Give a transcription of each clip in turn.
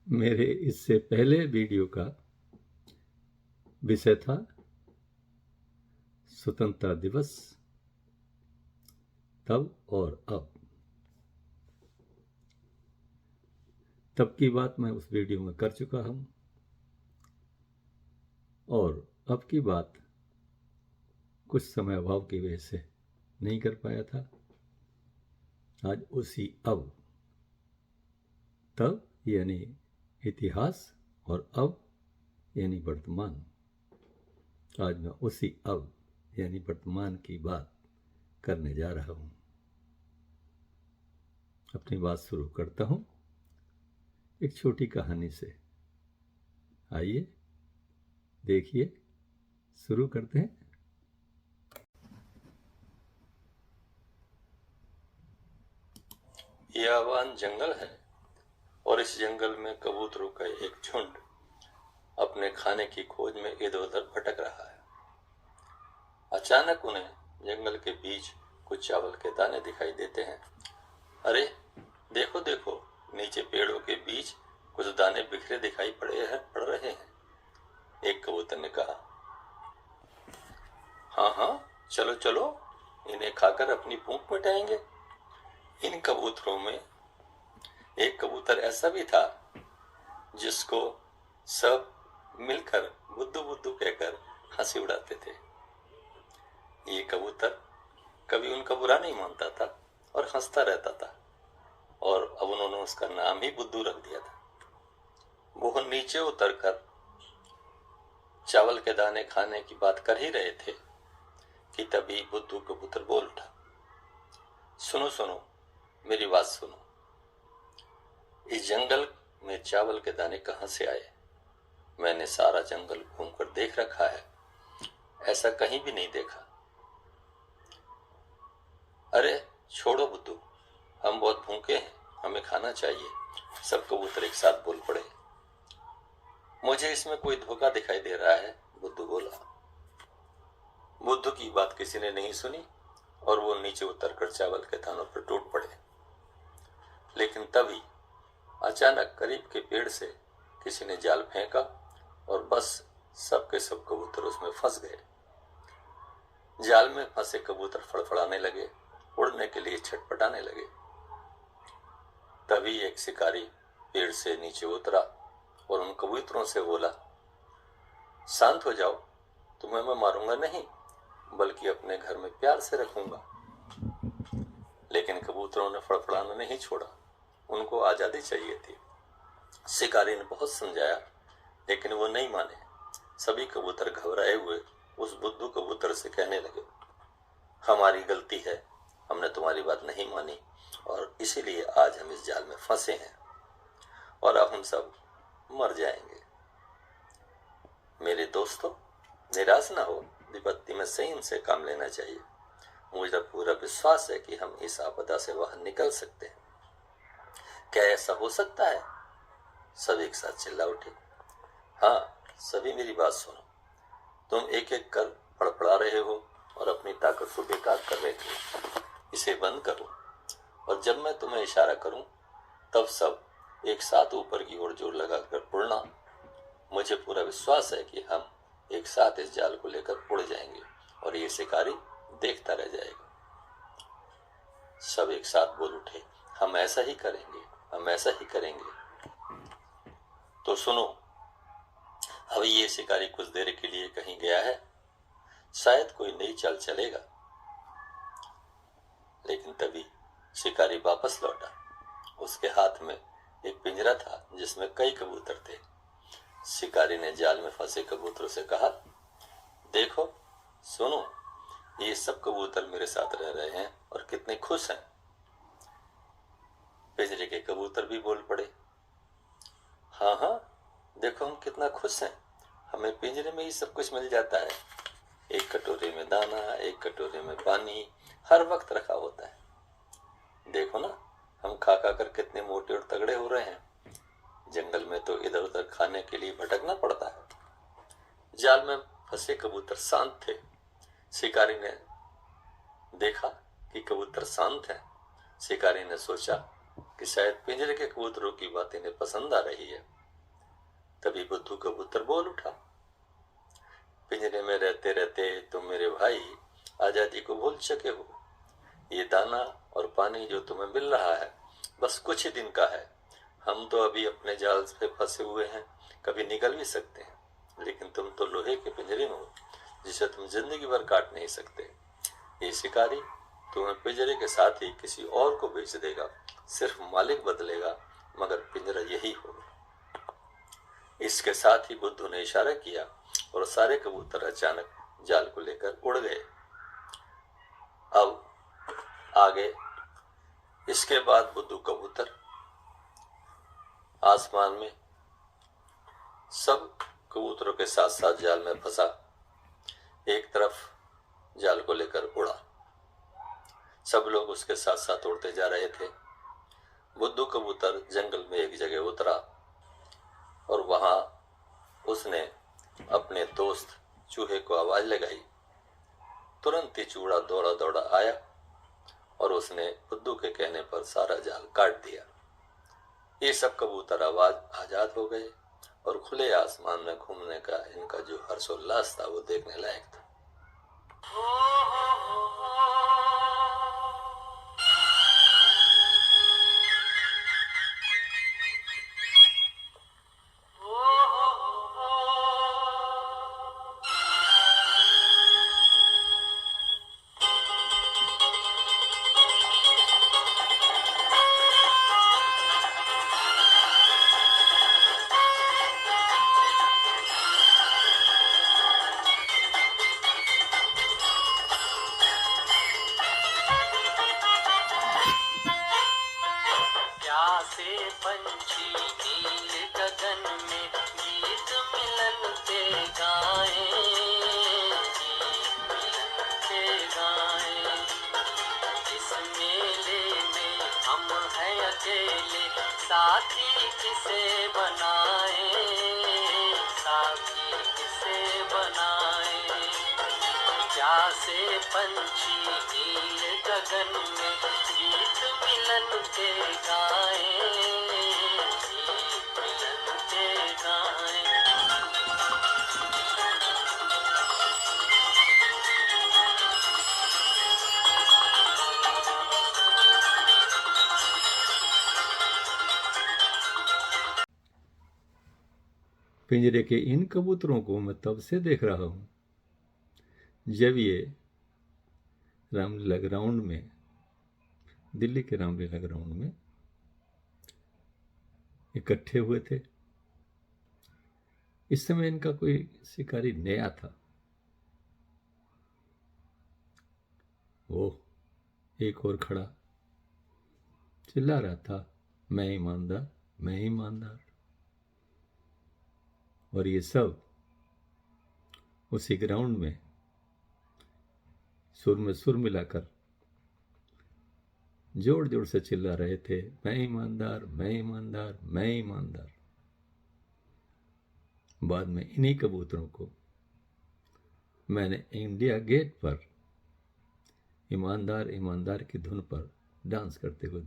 मेरे इससे पहले वीडियो का विषय था स्वतंत्रता दिवस तब और अब। तब की बात मैं उस वीडियो में कर चुका हूं और अब की बात कुछ समय अभाव की वजह से नहीं कर पाया था। आज उसी अब, तब यानी इतिहास और अब यानी वर्तमान, आज मैं उसी अब यानी वर्तमान की बात करने जा रहा हूं। अपनी बात शुरू करता हूं एक छोटी कहानी से। आइए देखिए, शुरू करते हैं। यह वन जंगल है और इस जंगल में कबूतरों का एक झुंड अपने खाने की खोज में इधर उधर भटक रहा है। अचानक उन्हें जंगल के बीच कुछ चावल के दाने दिखाई देते हैं। अरे देखो देखो, नीचे पेड़ों के बीच कुछ दाने बिखरे दिखाई पड़ रहे हैं। एक कबूतर ने कहा, हाँ हाँ, चलो चलो, इन्हें खाकर अपनी भूख मिटाएंगे। इन कबूतरों में एक कबूतर ऐसा भी था जिसको सब मिलकर बुद्धू बुद्धू कहकर हंसी उड़ाते थे। ये कबूतर कभी उनका बुरा नहीं मानता था और हंसता रहता था, और अब उन्होंने उसका नाम ही बुद्धू रख दिया था। वो नीचे उतरकर चावल के दाने खाने की बात कर ही रहे थे कि तभी बुद्धू कबूतर बोल उठा, सुनो सुनो, मेरी बात सुनो। इस जंगल में चावल के दाने कहां से आए? मैंने सारा जंगल घूमकर देख रखा है, ऐसा कहीं भी नहीं देखा। अरे छोड़ो बुद्धू, हम बहुत भूखे हैं, हमें खाना चाहिए। सब कबूतर एक साथ बोल पड़े। मुझे इसमें कोई धोखा दिखाई दे रहा है, बुद्धू बोला। बुद्धू की बात किसी ने नहीं सुनी और वो नीचे उतरकर चावल के दानों पर टूट पड़े। लेकिन तभी अचानक करीब के पेड़ से किसी ने जाल फेंका और बस सबके सब कबूतर उसमें फंस गए। जाल में फंसे कबूतर फड़फड़ाने लगे, उड़ने के लिए छटपटाने लगे। तभी एक शिकारी पेड़ से नीचे उतरा और उन कबूतरों से बोला, शांत हो जाओ, तुम्हें मैं मारूंगा नहीं, बल्कि अपने घर में प्यार से रखूंगा। लेकिन कबूतरों ने फड़फड़ाना नहीं छोड़ा, उनको आजादी चाहिए थी। शिकारी ने बहुत समझाया, लेकिन वो नहीं माने। सभी कबूतर घबराए हुए उस बुद्धू कबूतर से कहने लगे, हमारी गलती है, हमने तुम्हारी बात नहीं मानी और इसीलिए आज हम इस जाल में फंसे हैं और अब हम सब मर जाएंगे। मेरे दोस्तों, निराश ना हो, विपत्ति में संयम से काम लेना चाहिए। मुझे पूरा विश्वास है कि हम इस आपदा से बाहर निकल सकते हैं। क्या ऐसा हो सकता है? सब एक साथ चिल्ला उठे। हाँ, सभी मेरी बात सुनो। तुम एक एक कर फड़फड़ा रहे हो और अपनी ताकत को बेकार कर रहे हो। इसे बंद करो और जब मैं तुम्हें इशारा करूं तब सब एक साथ ऊपर की ओर जोर लगाकर उड़ना। मुझे पूरा विश्वास है कि हम एक साथ इस जाल को लेकर उड़ जाएंगे और ये शिकारी देखता रह जाएगा। सब एक साथ बोल उठे, हम ऐसा ही करेंगे, हम ऐसा ही करेंगे। तो सुनो, अभी ये शिकारी कुछ देर के लिए कहीं गया है, शायद कोई नई चाल चलेगा। लेकिन तभी शिकारी वापस लौटा। उसके हाथ में एक पिंजरा था जिसमें कई कबूतर थे। शिकारी ने जाल में फंसे कबूतरों से कहा, देखो सुनो, ये सब कबूतर मेरे साथ रह रहे हैं और कितने खुश हैं। पिंजरे के कबूतर भी बोल पड़े, हाँ हाँ, देखो हम कितना खुश हैं, हमें पिंजरे में ही सब कुछ मिल जाता है। एक कटोरे में दाना, एक कटोरे में पानी हर वक्त रखा होता है। देखो ना, हम खा खा कर कितने मोटे और तगड़े हो रहे हैं। जंगल में तो इधर उधर खाने के लिए भटकना पड़ता है। जाल में फंसे कबूतर शांत थे। शिकारी ने देखा कि कबूतर शांत हैं। शिकारी ने सोचा कि शायद पिंजरे के कबूतरों की बात इन्हें पसंद आ रही है तभी बुद्धू कबूतर बोल उठा, पिंजरे में रहते रहते तुम मेरे भाई आजादी को भूल चुके हो। ये दाना और पानी जो तुम्हें मिल रहा है बस कुछ ही दिन का है। हम तो अभी अपने जाल पे फंसे हुए हैं, कभी निकल भी सकते हैं, लेकिन तुम तो लोहे के पिंजरे में हो जिसे तुम जिंदगी भर काट नहीं सकते। ये शिकारी तुम्हें पिंजरे के साथ ही किसी और को बेच देगा, सिर्फ मालिक बदलेगा, मगर पिंजरा यही होगा। इसके साथ ही बुद्धू ने इशारा किया और सारे कबूतर अचानक जाल को लेकर उड़ गए। अब आगे इसके बाद बुद्धू कबूतर आसमान में सब कबूतरों के साथ साथ जाल में फंसा, एक तरफ जाल को लेकर उड़ा। सब लोग उसके साथ साथ उड़ते जा रहे थे। बुद्धू कबूतर जंगल में एक जगह उतरा और वहां उसने अपने दोस्त चूहे को आवाज लगाई। तुरंत ही चूहा दौड़ा दौड़ा आया और उसने बुद्धू के कहने पर सारा जाल काट दिया। ये सब कबूतर आजाद हो गए और खुले आसमान में घूमने का इनका जो हर्षोल्लास था वो देखने लायक था। प्यासे पंछी नील गगन में गीत मिलन के गाएं, गीत मिलन के गाएं। इस मेले में हम हैं अकेले, साथी किसे बनाएं, साथी किसे बनाएं। प्यासे पंछी नील गगन में गीत मिलन के गाएं, गीत मिलन के गाएं। पिंजरे के इन कबूतरों को मैं तब से देख रहा हूँ जब ये रामलीला ग्राउंड में, दिल्ली के रामलीला ग्राउंड में इकट्ठे हुए थे। इस समय इनका कोई शिकारी नया था। वो एक और खड़ा चिल्ला रहा था, मैं ईमानदार, मैं ईमानदार। और ये सब उसी ग्राउंड में सुर में सुर मिलाकर जोर जोर से चिल्ला रहे थे, मैं ईमानदार, मैं ईमानदार, मैं ईमानदार। बाद में इन्हीं कबूतरों को मैंने इंडिया गेट पर ईमानदार ईमानदार की धुन पर डांस करते हुए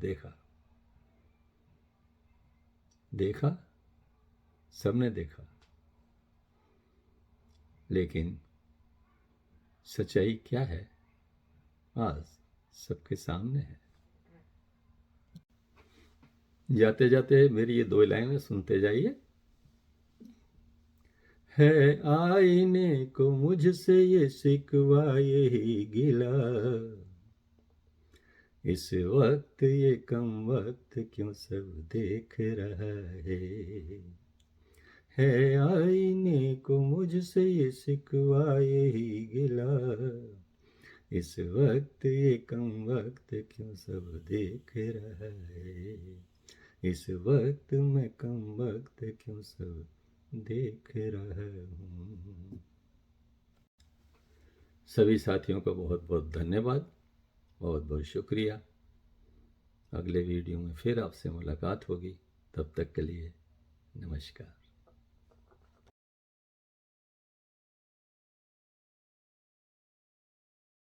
देखा, सबने देखा। लेकिन सच्चाई क्या है आज सबके सामने है। जाते जाते मेरी ये 2 लाइनें सुनते जाइए। है आईने को मुझसे ये शिकवा यही गिला, इस वक्त ये कम वक्त क्यों सब देख रहा है आईने को मुझसे ये शिकवा यही गिला, इस वक्त ये कम वक्त क्यों सब देख रहा है, इस वक्त मैं कम वक्त क्यों सब देख रहा हूँ। सभी साथियों का बहुत बहुत धन्यवाद, बहुत बहुत शुक्रिया। अगले वीडियो में फिर आपसे मुलाकात होगी, तब तक के लिए नमस्कार।